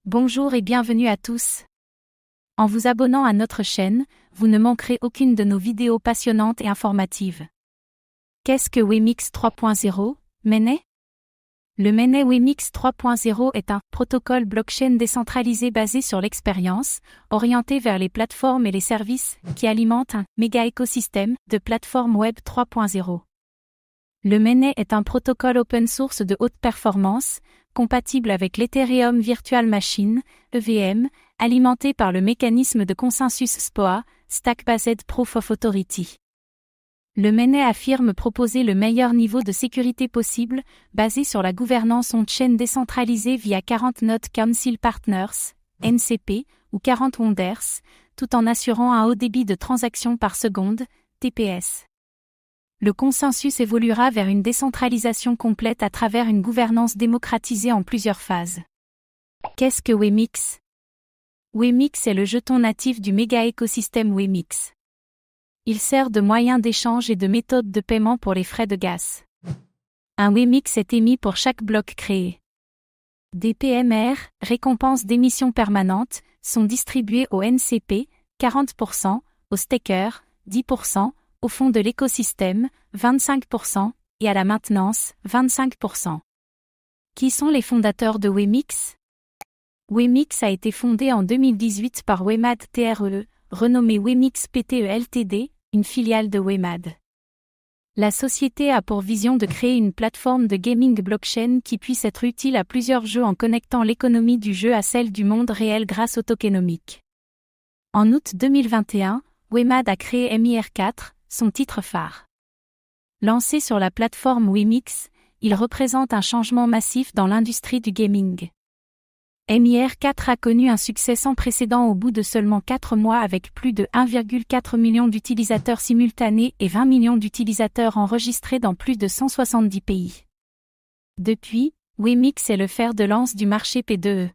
Bonjour et bienvenue à tous. En vous abonnant à notre chaîne, vous ne manquerez aucune de nos vidéos passionnantes et informatives. Qu'est-ce que Wemix 3.0, Mainnet? Le Mainnet Wemix 3.0 est un protocole blockchain décentralisé basé sur l'expérience, orienté vers les plateformes et les services, qui alimente un méga écosystème de plateformes web 3.0. Le Mainnet est un protocole open source de haute performance, compatible avec l'Ethereum Virtual Machine, EVM, alimenté par le mécanisme de consensus SPOA, Stack Based Proof of Authority. Le Mainnet affirme proposer le meilleur niveau de sécurité possible, basé sur la gouvernance on-chain décentralisée via 40 Node Council Partners, NCP, ou 40 Wonders, tout en assurant un haut débit de transactions par seconde, TPS. Le consensus évoluera vers une décentralisation complète à travers une gouvernance démocratisée en plusieurs phases. Qu'est-ce que Wemix? Wemix est le jeton natif du méga écosystème Wemix. Il sert de moyen d'échange et de méthode de paiement pour les frais de gaz. Un Wemix est émis pour chaque bloc créé. Des PMR, récompenses d'émission permanente, sont distribuées au NCP, 40%, au staker, 10%, au fond de l'écosystème, 25%, et à la maintenance, 25%. Qui sont les fondateurs de Wemix? Wemix a été fondé en 2018 par Wemad TRE, renommé Wemix Pte Ltd, une filiale de Wemad. La société a pour vision de créer une plateforme de gaming blockchain qui puisse être utile à plusieurs jeux en connectant l'économie du jeu à celle du monde réel grâce au tokenomics. En août 2021, Wemad a créé MIR4, son titre phare. Lancé sur la plateforme Wemix, il représente un changement massif dans l'industrie du gaming. MIR4 a connu un succès sans précédent au bout de seulement 4 mois avec plus de 1,4 million d'utilisateurs simultanés et 20 millions d'utilisateurs enregistrés dans plus de 170 pays. Depuis, Wemix est le fer de lance du marché P2E.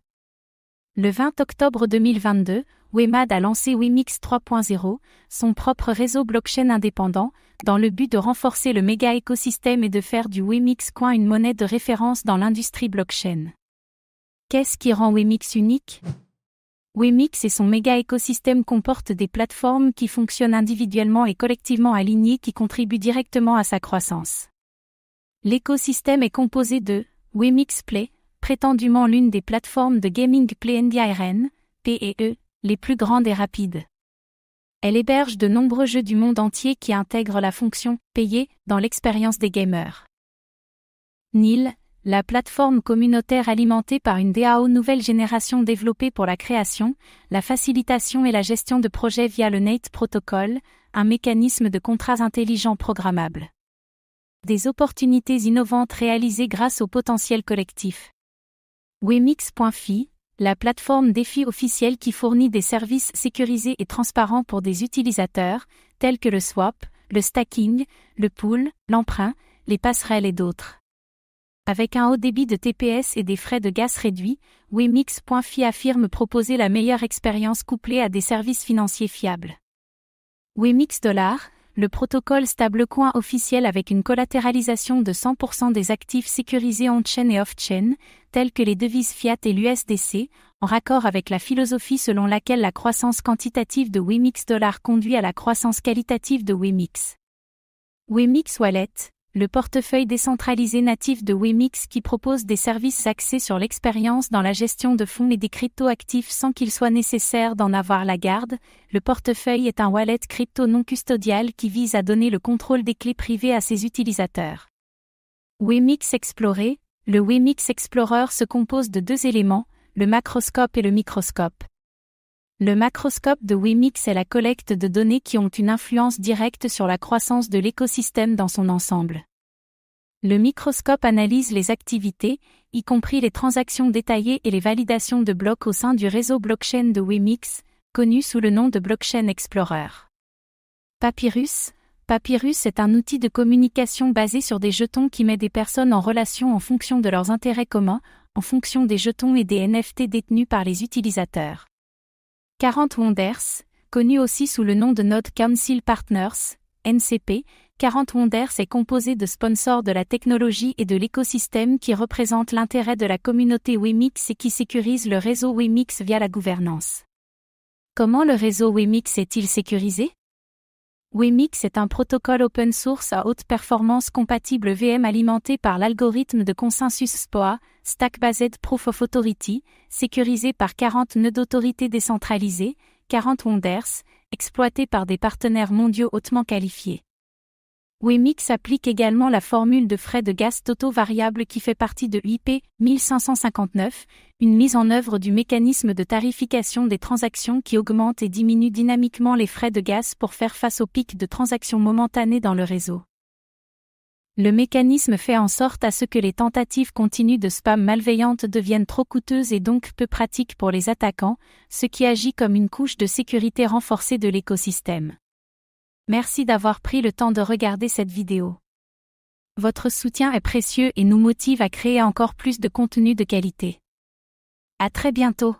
Le 20 octobre 2022, Wemad a lancé Wemix 3.0, son propre réseau blockchain indépendant, dans le but de renforcer le méga écosystème et de faire du Wemix Coin une monnaie de référence dans l'industrie blockchain. Qu'est-ce qui rend Wemix unique? Wemix et son méga écosystème comportent des plateformes qui fonctionnent individuellement et collectivement alignées qui contribuent directement à sa croissance. L'écosystème est composé de Wemix Play, prétendument l'une des plateformes de gaming play NDIRN, PE, les plus grandes et rapides. Elle héberge de nombreux jeux du monde entier qui intègrent la fonction « payer » dans l'expérience des gamers. NIL, la plateforme communautaire alimentée par une DAO nouvelle génération développée pour la création, la facilitation et la gestion de projets via le NATE Protocol, un mécanisme de contrats intelligents programmables. Des opportunités innovantes réalisées grâce au potentiel collectif. Wemix.fi, la plateforme DeFi officielle qui fournit des services sécurisés et transparents pour des utilisateurs, tels que le swap, le stacking, le pool, l'emprunt, les passerelles et d'autres. Avec un haut débit de TPS et des frais de gaz réduits, Wemix.fi affirme proposer la meilleure expérience couplée à des services financiers fiables. Wemix $, le protocole stablecoin officiel avec une collatéralisation de 100% des actifs sécurisés on-chain et off-chain, tels que les devises fiat et l'USDC, en raccord avec la philosophie selon laquelle la croissance quantitative de Wemix $ conduit à la croissance qualitative de Wemix. Wemix Wallet, le portefeuille décentralisé natif de Wemix qui propose des services axés sur l'expérience dans la gestion de fonds et des crypto-actifs sans qu'il soit nécessaire d'en avoir la garde. Le portefeuille est un wallet crypto non custodial qui vise à donner le contrôle des clés privées à ses utilisateurs. Wemix Explorer, le Wemix Explorer se compose de deux éléments, le macroscope et le microscope. Le macroscope de Wemix est la collecte de données qui ont une influence directe sur la croissance de l'écosystème dans son ensemble. Le microscope analyse les activités, y compris les transactions détaillées et les validations de blocs au sein du réseau blockchain de Wemix, connu sous le nom de Blockchain Explorer. Papyrus. Papyrus est un outil de communication basé sur des jetons qui met des personnes en relation en fonction de leurs intérêts communs, en fonction des jetons et des NFT détenus par les utilisateurs. 40 Wonders, connu aussi sous le nom de Node Council Partners, NCP, 40 Wonders est composé de sponsors de la technologie et de l'écosystème qui représentent l'intérêt de la communauté Wemix et qui sécurisent le réseau Wemix via la gouvernance. Comment le réseau Wemix est-il sécurisé? Wemix est un protocole open source à haute performance compatible VM alimenté par l'algorithme de consensus SPOA, Stack Based Proof of Authority, sécurisé par 40 nœuds d'autorité décentralisés, 40 Wonders, exploité par des partenaires mondiaux hautement qualifiés. Wemix applique également la formule de frais de gaz totaux variables qui fait partie de IP 1559, une mise en œuvre du mécanisme de tarification des transactions qui augmente et diminue dynamiquement les frais de gaz pour faire face aux pics de transactions momentanés dans le réseau. Le mécanisme fait en sorte à ce que les tentatives continues de spam malveillantes deviennent trop coûteuses et donc peu pratiques pour les attaquants, ce qui agit comme une couche de sécurité renforcée de l'écosystème. Merci d'avoir pris le temps de regarder cette vidéo. Votre soutien est précieux et nous motive à créer encore plus de contenu de qualité. À très bientôt.